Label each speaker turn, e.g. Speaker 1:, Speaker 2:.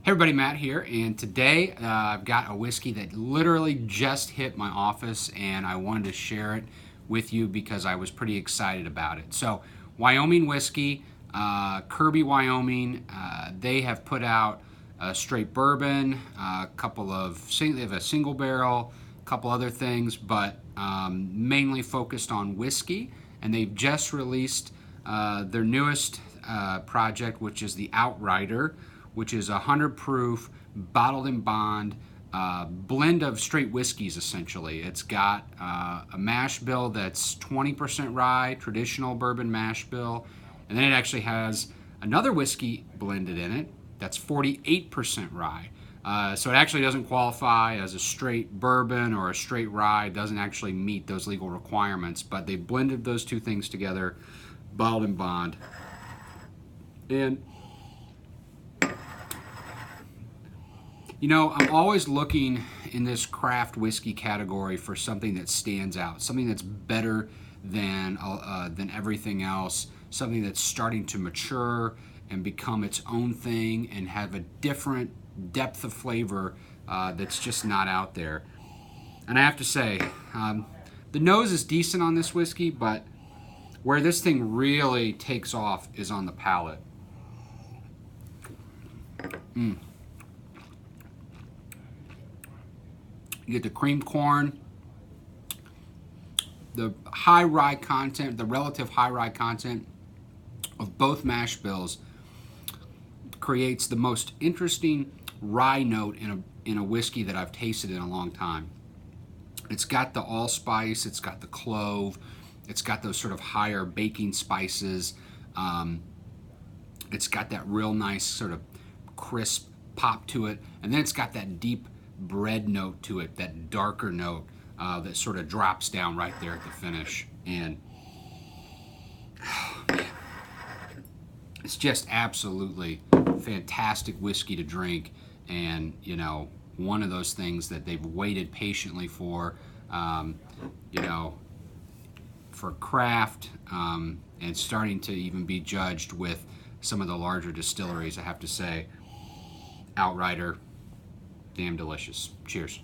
Speaker 1: Hey everybody, Matt here, and today I've got a whiskey that literally just hit my office and I wanted to share it with you because I was pretty excited about it. So, Wyoming Whiskey, Kirby, Wyoming, they have put out a straight bourbon, they have a single barrel, a couple other things, but mainly focused on whiskey, and they've just released their newest project, which is the Outryder, which is a 100 proof, bottled in bond blend of straight whiskeys, essentially. It's got a mash bill that's 20% rye, traditional bourbon mash bill, and then it actually has another whiskey blended in it that's 48% rye. So it actually doesn't qualify as a straight bourbon or a straight rye. It doesn't actually meet those legal requirements, but they blended those two things together, bottled in bond. And you know, I'm always looking in this craft whiskey category for something that stands out, something that's better than everything else, something that's starting to mature and become its own thing and have a different depth of flavor that's just not out there. And I have to say, the nose is decent on this whiskey, but where this thing really takes off is on the palate. You get the creamed corn, the high rye content, the relative high rye content of both mash bills creates the most interesting rye note in a whiskey that I've tasted in a long time. It's got the allspice, it's got the clove, it's got those sort of higher baking spices. It's got that real nice sort of crisp pop to it, and then it's got that deep bread note to it, that darker note that sort of drops down right there at the finish. And oh, man, it's just absolutely fantastic whiskey to drink, and you know, one of those things that they've waited patiently for, you know, for craft, and starting to even be judged with some of the larger distilleries. I have to say, Outryder, damn delicious. Cheers.